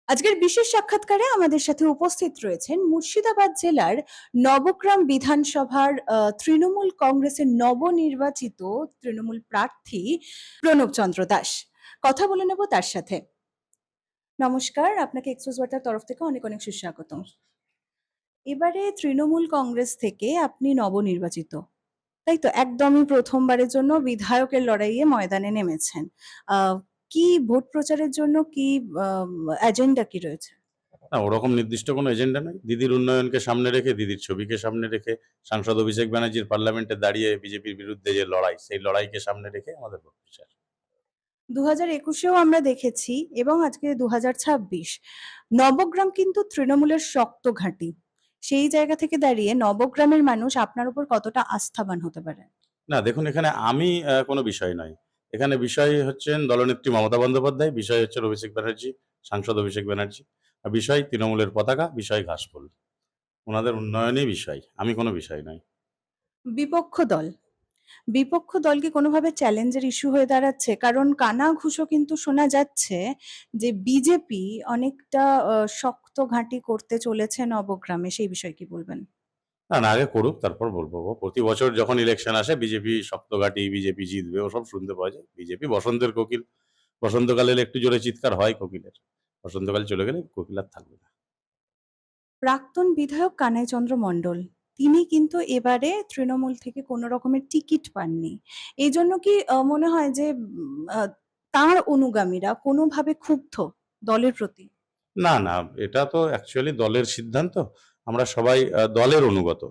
আজকের বিশেষ সাক্ষাৎকারে আমাদের সাথে উপস্থিত রয়েছেন মুর্শিদাবাদ জেলার নবগ্রাম বিধানসভার তৃণমূল কংগ্রেসের নবনির্বাচিত তৃণমূল প্রার্থী প্রণব চন্দ্র দাস। কথা বলে নেব তার সাথে। নমস্কার, আপনাকে এক্সপ্রেস বার্তার তরফ থেকে অনেক অনেক সুস্বাগতম। এবারে তৃণমূল কংগ্রেস থেকে আপনি নবনির্বাচিত, তাই তো? একদমই প্রথমবারের জন্য বিধায়কের লড়াইয়ে ময়দানে নেমেছেন। কি ভোট প্রচারের জন্য কি এজেন্ডা কি রয়েছে? না, ওরকম নির্দিষ্ট কোনো এজেন্ডা নেই। দিদির উন্নয়নকে সামনে রেখে, দিদির ছবিকে সামনে রেখে, সাংসদ অভিষেক ব্যানার্জির পার্লামেন্টে দাঁড়িয়ে বিজেপির বিরুদ্ধে যে লড়াই, সেই লড়াইকে সামনে রেখে আমাদের ভোট প্রচার। 2021-এও আমরা দেখেছি এবং আজকে 2026। নবগ্রাম কিন্তু তৃণমূলের শক্ত ঘাঁটি। সেই জায়গা থেকে দাঁড়িয়ে নবগ্রামের মানুষ আপনার উপর কতটা আস্থাবান হতে পারে? না, দেখুন, এখানে আমি কোনো বিষয় নয়। এখানে বিষয় হচ্ছেন দলনেত্রী মমতা বন্দ্যোপাধ্যায়, বিষয় হচ্ছেন অভিষেক ব্যানার্জি, সাংসদ অভিষেক ব্যানার্জি। আর বিষয় তৃণমূলের পতাকা, বিষয় ঘাসফুল। ওনাদের উন্নয়নেই বিষয়, আমি কোনো বিষয় নয়। বিপক্ষ দল বিপক্ষ দল কি কোনোভাবে চ্যালেঞ্জের ইস্যু হয়ে দাঁড়াচ্ছে? কারণ কানাঘুষো কিন্তু শোনা যাচ্ছে যে বিজেপি অনেকটা শক্ত ঘাঁটি করতে চলেছে নবগ্রামে। সেই বিষয়ে কি বলবেন? না, না, আগে করুক, তারপর বলবো। প্রতি বছর যখন ইলেকশন আসে বিজেপি শক্তঘাটি, বিজেপি জিতবে, ওসব শুনতে পাওয়া যায়। বিজেপি বসন্তের কোকিল। বসন্তকালে এলে একটু জোরে চিৎকার হয় কোকিলের। বসন্তকাল চলে গেলে কোকিল আর থাকবে না। প্রাক্তন বিধায়ক কানাইচন্দ্র মণ্ডল, তিনি কিন্তু এবারে তৃণমূল থেকে কোনো রকমের টিকিট পাননি। এই জন্য কি মনে হয় যে তাঁর অনুগামীরা কোনোভাবে ক্ষুব্ধ দলের প্রতি? না, না, এটা তো অ্যাকচুয়ালি দলের সিদ্ধান্ত। আমরা সবাই দলের অনুগত।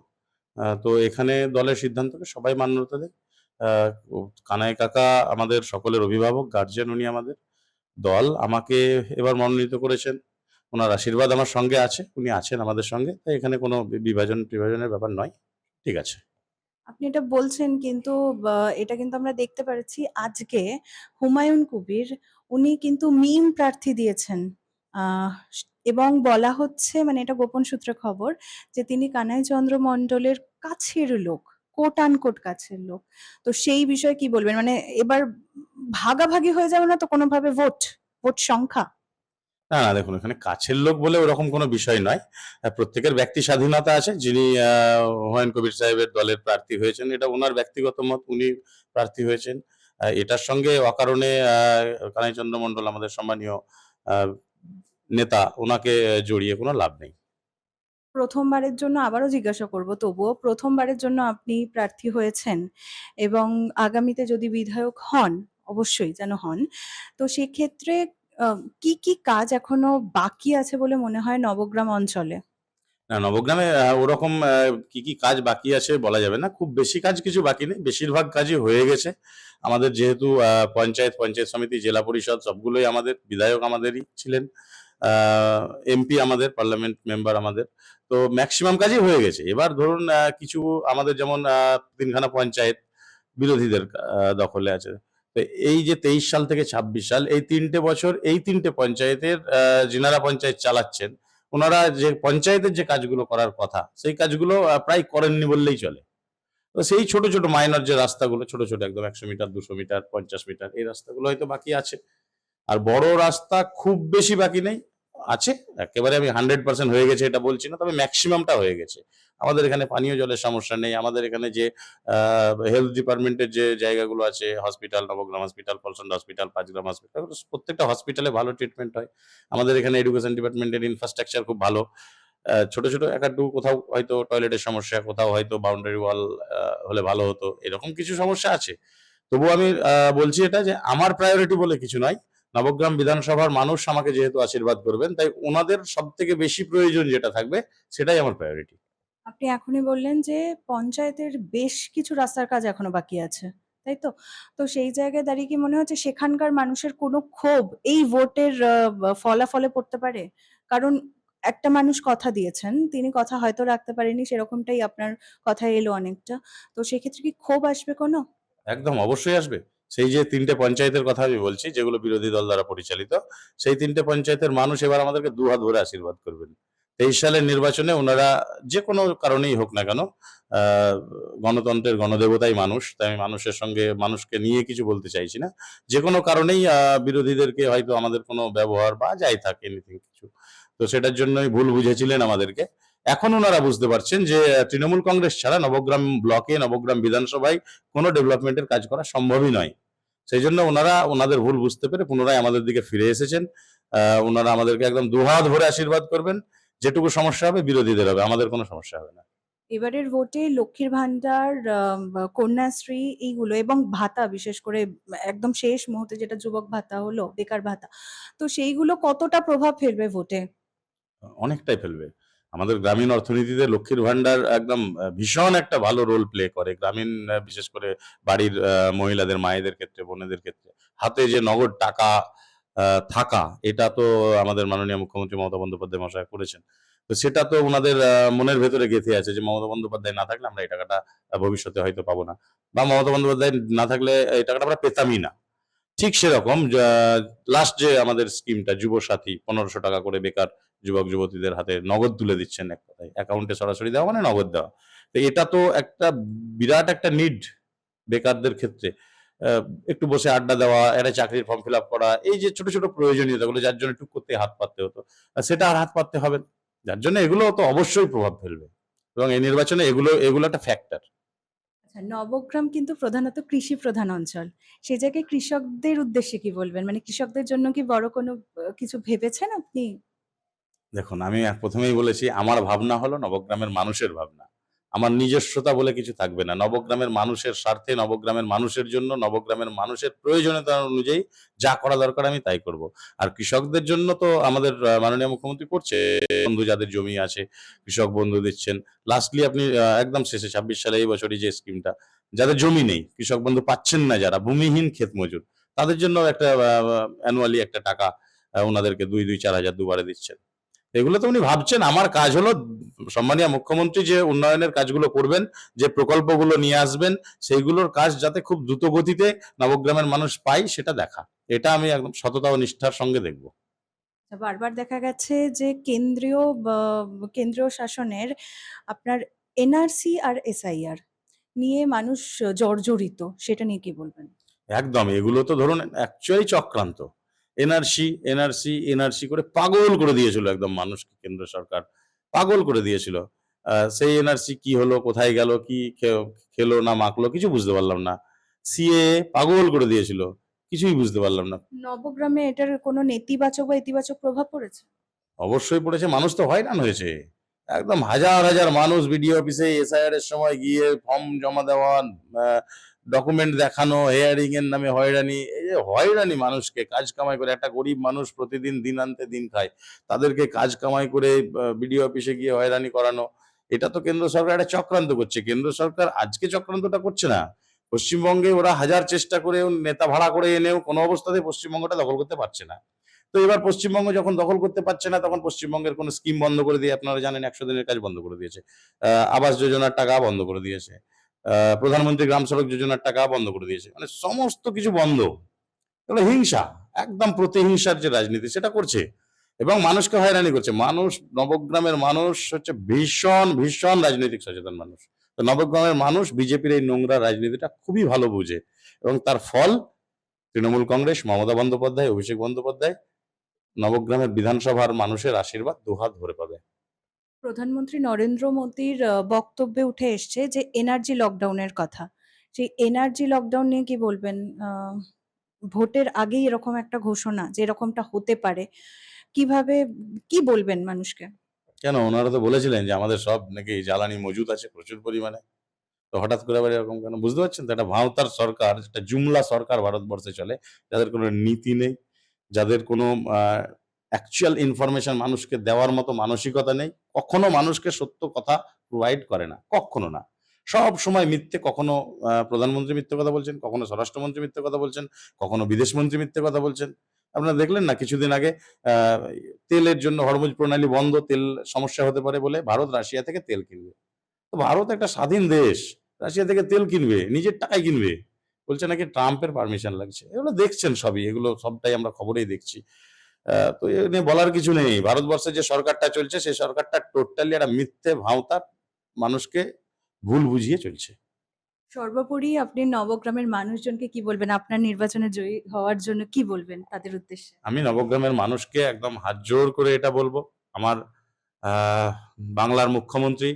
তো এখানে দলের সিদ্ধান্তকে সবাই মান্যতা দেয়। কানাই কাকা আমাদের সকলের অভিভাবক, গার্জিয়ান উনি আমাদের। দল আমাকে এবার মনোনীত করেছেন। ওনার আশীর্বাদ আমার সঙ্গে আছে, উনি আছেন আমাদের সঙ্গে। তাই এখানে কোনো বিভাজনের ব্যাপার নয়। ঠিক আছে। আপনি এটা বলছেন কিন্তু এটা কিন্তু আমরা দেখতে পেরেছি আজকে হুমায়ুন কবির, উনি কিন্তু মিম প্রার্থী দিয়েছেন। আহ, এবং বলা হচ্ছে, মানে এটা গোপন সূত্রে খবর, যে তিনি কানাইচন্দ্র মণ্ডলের কাছের লোক, কোট আনকোট কাছের লোক। তো সেই বিষয়ে কি বলবেন? মানে এবার ভাগাভাগি হয়ে যাবে না তো কোনোভাবে ভোট ভোট সংখ্যা? না, না, দেখুন, এখানে কাছের লোক বলে ওরকম কোনো বিষয় নয়। প্রত্যেকের ব্যক্তি স্বাধীনতা আছে। যিনি হুমায়ুন কবির সাহেবের দলের প্রার্থী হয়েছেন, এটা ওনার ব্যক্তিগত মত, উনি প্রার্থী হয়েছেন। এটার সঙ্গে অকারণে কানাইচন্দ্র মণ্ডল আমাদের সম্মানীয় আহ, নেতা, ওনাকে জড়িয়ে কোনো লাভ নেই। প্রথমবারের জন্য আবারও জিজ্ঞাসা করব, তবুও প্রথমবারের জন্য আপনি প্রার্থী হয়েছেন এবং আগামীতে যদি বিধায়ক হন, অবশ্যই যেন হন, তো সেক্ষেত্রে কি কি কাজ এখনো বাকি আছে বলে মনে হয় নবগ্রাম অঞ্চলে? না, নবগ্রামে ওরকম কি কি কাজ বাকি আছে বলা যাবে না। খুব বেশি কাজ কিছু বাকি নেই, বেশিরভাগ কাজই হয়ে গেছে। আমাদের যেহেতু পঞ্চায়েত, পঞ্চায়েত সমিতি, জেলা পরিষদ সবগুলোই আমাদের, বিধায়ক আমাদেরই ছিলেন, এমপি আমাদের, পার্লামেন্ট মেম্বার আমাদের। তো ম্যাক্সিমাম কাজই হয়ে গেছে। এবার ধরুন কিছু আমাদের যেমন তিনখানা পঞ্চায়েত বিরোধীদের দখলে আছে। তো এই যে 23 সাল থেকে 26 সাল, এই 3টে বছর এই 3টে পঞ্চায়েতের যিনারা পঞ্চায়েত চালাচ্ছেন, ওনারা যে পঞ্চায়েতের যে কাজগুলো করার কথা, সেই কাজগুলো প্রায় করেননি বললেই চলে। তো সেই ছোট ছোট মাইনর যে রাস্তাগুলো, ছোট ছোট একদম 100 মিটার, 200 মিটার, 50 মিটার, এই রাস্তাগুলো হয়তো বাকি আছে। আর বড় রাস্তা খুব বেশি বাকি নেই, আছে। একেবারে আমি 100% হয়ে গেছে এটা বলছি না, তবে ম্যাক্সিমামটা হয়ে গেছে। আমাদের এখানে পানীয় জলের সমস্যা নেই। আমাদের এখানে যে হেলথ ডিপার্টমেন্টের যে জায়গাগুলো আছে, hospital, Nabagram hospital, Palsanda hospital, Panchgram hospital, প্রত্যেকটা হসপিটালে ভালো ট্রিটমেন্ট হয়। আমাদের এখানে এডুকেশন ডিপার্টমেন্টের ইনফ্রাস্ট্রাকচার খুব ভালো। ছোট ছোট এক আধটু কোথাও হয়তো টয়লেটের সমস্যা, কোথাও হয়তো বাউন্ডারি ওয়াল হলে ভালো হতো, এরকম কিছু সমস্যা আছে। তবুও আমি বলছি এটা যে আমার প্রায়োরিটি বলে কিছু নয়। নবগ্রাম বিধানসভার মানুষ আমাকে যেহেতু আশীর্বাদ করবেন, তাই ওনাদের সব থেকে বেশি প্রয়োজন যেটা থাকবে, সেটাই আমার প্রায়োরিটি। আপনি এখনই বললেন যে পঞ্চায়েতের বেশ কিছু রাস্তার কাজ এখনো বাকি আছে, তাই তো? তো সেই জায়গায় দাঁড়িয়ে কি মনে হচ্ছে সেখানকার মানুষের কোনো ক্ষোভ এই ভোটের ফলাফলে পড়তে পারে? কারণ একটা মানুষ কথা দিয়েছেন, তিনি কথা হয়তো রাখতে পারেনি, সেরকমটাই আপনার কথায় এলো অনেকটা। তো সেক্ষেত্রে কি ক্ষোভ আসবে কোনো? একদম অবশ্যই আসবে। সেই যে 3টে পঞ্চায়েতের কথা আমি বলছি, যেগুলো বিরোধী দল দ্বারা পরিচালিত, সেই 3টে পঞ্চায়েতের মানুষ এবার আমাদেরকে দুহাত ভরে আশীর্বাদ করবেন। 23 সালের নির্বাচনে ওনারা যে কোনো কারণেই হোক না কেন, আহ, গণতন্ত্রের গণদেবতাই মানুষ, তাই আমি মানুষকে নিয়ে কিছু বলতে চাইছি না। যে কোনো কারণেই বিরোধীদেরকে হয়তো আমাদের কোনো ব্যবহার বা যাই থাকে এনিথিং কিছু, তো সেটার জন্যই ভুল বুঝেছিলেন আমাদেরকে। এখন ওনারা বুঝতে পারছেন যে তৃণমূল কংগ্রেস ছাড়া নবগ্রাম ব্লকে, নবগ্রাম বিধানসভায় কোনো ডেভেলপমেন্টের কাজ করা সম্ভবই নয়। সেই জন্য ওনারা ওনাদের ভুল বুঝতে পেরে পুনরায় আমাদের দিকে ফিরে এসেছেন। ওনারা আমাদেরকে একদম দুহাত ভরে আশীর্বাদ করবেন। যেটুকু সমস্যা হবে বিরোধীদের হবে, আমাদের কোনো সমস্যা হবে না। এবারের ভোটে লক্ষ্মীর ভান্ডার, কন্যাশ্রী এইগুলো এবং ভাতা, বিশেষ করে একদম শেষ মুহূর্তে যেটা যুবক ভাতা হলো, বেকার ভাতা, তো সেইগুলো কতটা প্রভাব ফেলবে ভোটে? অনেকটাই ফেলবে। আমাদের গ্রামীণ অর্থনীতিতে লক্ষ্মীর ভান্ডার একদম ভীষণ একটা ভালো রোল প্লে করে। গ্রামীণ বিশেষ করে বাড়ির মহিলাদের, মায়েদের ক্ষেত্রে, বোনেদের ক্ষেত্রে হাতে যে নগদ টাকা থাকা, এটা তো আমাদের মাননীয় মুখ্যমন্ত্রী মমতা বন্দ্যোপাধ্যায় মহাশয় করেছেন। তো সেটা তো উনাদের মনের ভেতরে গেঁথে আছে যে মমতা বন্দ্যোপাধ্যায় না থাকলে আমরা এই টাকাটা ভবিষ্যতে হয়তো পাবো না, বা মমতা বন্দ্যোপাধ্যায় না থাকলে এই টাকাটা আমরা পেতামই না। ঠিক সেরকম লাস্ট যে আমাদের স্কিমটা যুবসাথী, 1500 টাকা করে বেকার যুবক যুবতীদের হাতে নগদ তুলে দিচ্ছেন, এক কথায় অ্যাকাউন্টে সরাসরি দেওয়া মানে নগদ দেওয়া। তো এটা তো একটা বিরাট একটা নিড বেকারদের ক্ষেত্রে। আহ, একটু বসে আড্ডা দেওয়া, একটা চাকরির ফর্ম ফিল আপ করা, এই যে ছোট ছোট প্রয়োজনীয়তাগুলো যার জন্য টুক করতে হাত পাততে হতো, সেটা আর হাত পাততে হবে না। যার জন্য এগুলো তো অবশ্যই প্রভাব ফেলবে, এবং এই নির্বাচনে এগুলো এগুলো একটা ফ্যাক্টর। আচ্ছা, নবগ্রাম কিন্তু প্রধানত কৃষি প্রধান অঞ্চল। সেই জায়গায় কৃষকদের উদ্দেশ্যে কি বলবেন? মানে কৃষকদের জন্য কি বড় কোনো কিছু ভেবেছেন আপনি? দেখুন, আমি প্রথমেই বলেছি আমার ভাবনা হলো নবগ্রামের মানুষের ভাবনা। আমার নিজস্বতা বলে কিছু থাকবে না। নবগ্রামের মানুষের স্বার্থে, নবগ্রামের মানুষের জন্য, নবগ্রামের মানুষের প্রয়োজনীয়তা অনুযায়ী যা করা দরকার আমি তাই করব। আর কৃষকদের জন্য তো আমাদের মাননীয় মুখ্যমন্ত্রী করছে। বন্ধু যাদের জমি আছে, কৃষক বন্ধু দিচ্ছেন। লাস্টলি আপনি একদম শেষে 26 সালে এই বছরই যে স্কিমটা, যাদের জমি নেই, কৃষক বন্ধু পাচ্ছেন না, যারা ভূমিহীন ক্ষেত মজুর, তাদের জন্য একটা অ্যানুয়ালি একটা টাকা ওনাদেরকে 2-4 হাজার দুবারে দিচ্ছেন। এগুলো তো উনি ভাবছেন। আমার কাজ হলো সম্মানীয় মুখ্যমন্ত্রী যে উন্নয়নের কাজগুলো করবেন, যে প্রকল্পগুলো নিয়ে আসবেন, সেইগুলোর কাজ যাতে খুব দ্রুত গতিতে নবগ্রামের মানুষ পায় সেটা দেখা। এটা আমি একদম সততা ও নিষ্ঠার সঙ্গে দেখব। বারবার দেখা গেছে যে কেন্দ্রীয় শাসনের আপনার এনআরসি আর এসআইআর নিয়ে মানুষ জর্জরিত। সেটা নিয়ে কি বলবেন? একদম, এগুলো তো ধরুন অ্যাকচুয়ালি চক্রান্ত। এনআরসি এনআরসি এনআরসি করে পাগল করে দিয়েছিল একদম মানুষকে, কেন্দ্র সরকার পাগল করে দিয়েছিল। সেই এনআরসি কি হলো, কোথায় গেল, কি খেলো না মাখলো কিছু বুঝতে পারলাম না। সিএ পাগল করে দিয়েছিল, কিছুই বুঝতে পারলাম না। নবগ্রামে এটার কোনো নেতিবাচক বা ইতিবাচক প্রভাব পড়েছে? অবশ্যই পড়েছে, মানুষ তো হয়রান হয়েছে। একদম হাজার হাজার মানুষ বিডিও অফিসে এসআইআর এর সময় গিয়ে ফর্ম জমা দেওয়া, ডকুমেন্ট দেখানো, হেয়ারিং এর নামে হয়রানি, এই যে হয়রানি মানুষকে কাজ কামাই করে, একটা গরিব মানুষ প্রতিদিন দিন আনতে দিন খায়, তাদেরকে কাজ কামাই করে বিডিও অফিসে গিয়ে হয়রানি করানো, এটা তো কেন্দ্র সরকার একটা চক্রান্ত করছে। কেন্দ্র সরকার আজকে চক্রান্তটা করছে না, পশ্চিমবঙ্গে ওরা হাজার চেষ্টা করেও, নেতা ভাড়া করে এনেও কোনো অবস্থাতেই পশ্চিমবঙ্গটা দখল করতে পারছে না। তো এবার পশ্চিমবঙ্গ যখন দখল করতে পারছে না, তখন পশ্চিমবঙ্গের কোনো স্কিম বন্ধ করে দিয়ে, আপনারা জানেন 100 দিনের কাজ বন্ধ করে দিয়েছে, আবাস যোজনার টাকা বন্ধ করে দিয়েছে, প্রধানমন্ত্রী গ্রাম সড়ক যোজনার টাকা বন্ধ করে দিয়েছে, মানে সমস্ত কিছু বন্ধ। এগুলো হিংসা, একদম প্রতিহিংসার যে রাজনীতি সেটা করছে, এবং মানুষকে হয়রানি করছে। মানুষ, নবগ্রামের মানুষ হচ্ছে ভীষণ ভীষণ রাজনৈতিক সচেতন মানুষ। তো নবগ্রামের মানুষ বিজেপির এই নোংরা রাজনীতিটা খুবই ভালো বুঝে, এবং তার ফল তৃণমূল কংগ্রেস, মমতা বন্দ্যোপাধ্যায়, অভিষেক বন্দ্যোপাধ্যায়, নবগ্রামের বিধানসভার মানুষের আশীর্বাদ দুহাত ভরে পাবে। প্রধানমন্ত্রী নরেন্দ্র মোদীর বক্তব্যে উঠে এসছে যে এনার্জি লকডাউনের কথা। সেই এনার্জি লকডাউন নিয়ে কি বলবেন? ভোটের আগেই এরকম একটা ঘোষণা যে এরকমটা হতে পারে, কিভাবে, কি বলবেন মানুষকে? কেন, ওনারা তো বলেছিলেন যে আমাদের সব নাকি জ্বালানি মজুদ আছে প্রচুর পরিমাণে। তো হঠাৎ করে আবার এরকম কেন? বুঝতে পারছেন তো, একটা ভাঁওতার সরকার, একটা জুমলা সরকার ভারতবর্ষে চলে, যাদের কোনো নীতি নেই, যাদের কোনো অ্যাকচুয়াল ইনফরমেশন মানুষকে দেওয়ার মতো মানসিকতা নেই, কখনো মানুষকে সত্য কথা প্রোভাইড করে না, কখনো না। সব সময় মিথ্যে, কখনো প্রধানমন্ত্রী মিথ্যে কথা বলছেন, কখনো স্বরাষ্ট্রমন্ত্রী মিথ্যে কথা বলছেন, কখনো বিদেশমন্ত্রী মিথ্যে কথা বলছেন। আপনারা দেখলেন না কিছুদিন আগে আহ, তেলের জন্য হরমুজ প্রণালী বন্ধ, তেল সমস্যা হতে পারে বলে ভারত রাশিয়া থেকে তেল কিনবে। তো ভারত একটা স্বাধীন দেশ, রাশিয়া থেকে তেল কিনবে, নিজের টাকায় কিনবে, বলছে নাকি ট্রাম্পের পারমিশন লাগছে। এগুলো দেখছেন সবই, এগুলো সবটাই আমরা খবরেই দেখছি। তো এ নিয়ে বলার কিছু নেই। ভারতবর্ষে যে সরকারটা চলছে সেই সরকারটা টোটালি একটা মিথ্যে ভাঁওতা, মানুষকে ভুল বুঝিয়ে চলছে। সর্বোপরি আপনি নবগ্রামের মানুষজনকে কি বলবেন? আপনার নির্বাচনে জয়ী হওয়ার জন্য কি বলবেন তাদের উদ্দেশ্যে? আমি নবগ্রামের মানুষকে একদম হাত জোড় করে এটা বলবো, আমার বাংলার মুখ্যমন্ত্রী,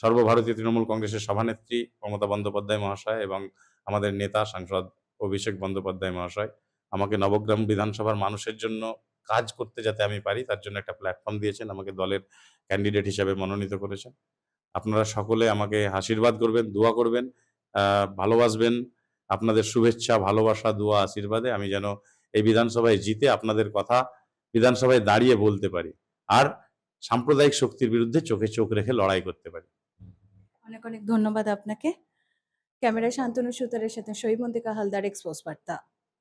সর্বভারতীয় তৃণমূল কংগ্রেসের সভানেত্রী মমতা বন্দ্যোপাধ্যায় মহাশয় এবং আমাদের নেতা সাংসদ অভিষেক বন্দ্যোপাধ্যায় মহাশয় আমাকে নবগ্রাম বিধানসভার মানুষের জন্য কাজ করতে যাতে আমি পারি তার জন্য একটা প্ল্যাটফর্ম দিয়েছেন, আমাকে দলের ক্যান্ডিডেট হিসেবে মনোনীত করেছেন। আপনারা সকলে আমাকে আশীর্বাদ করবেন, দোয়া করবেন, ভালোবাসবেন। আপনাদের শুভেচ্ছা, ভালোবাসা, দোয়া, আশীর্বাদে আমি যেন এই বিধানসভায় জিতে আপনাদের কথা বিধানসভায় দাঁড়িয়ে বলতে পারি। আর সাম্প্রদায়িক শক্তির বিরুদ্ধে চোখে চোখ রেখে লড়াই করতে পারি। অনেক ধন্যবাদ আপনাকে। ক্যামেরায় শান্তনু সুতারের সাথে সৈমন্তিকা হালদার, এক্সপোজ বার্তা।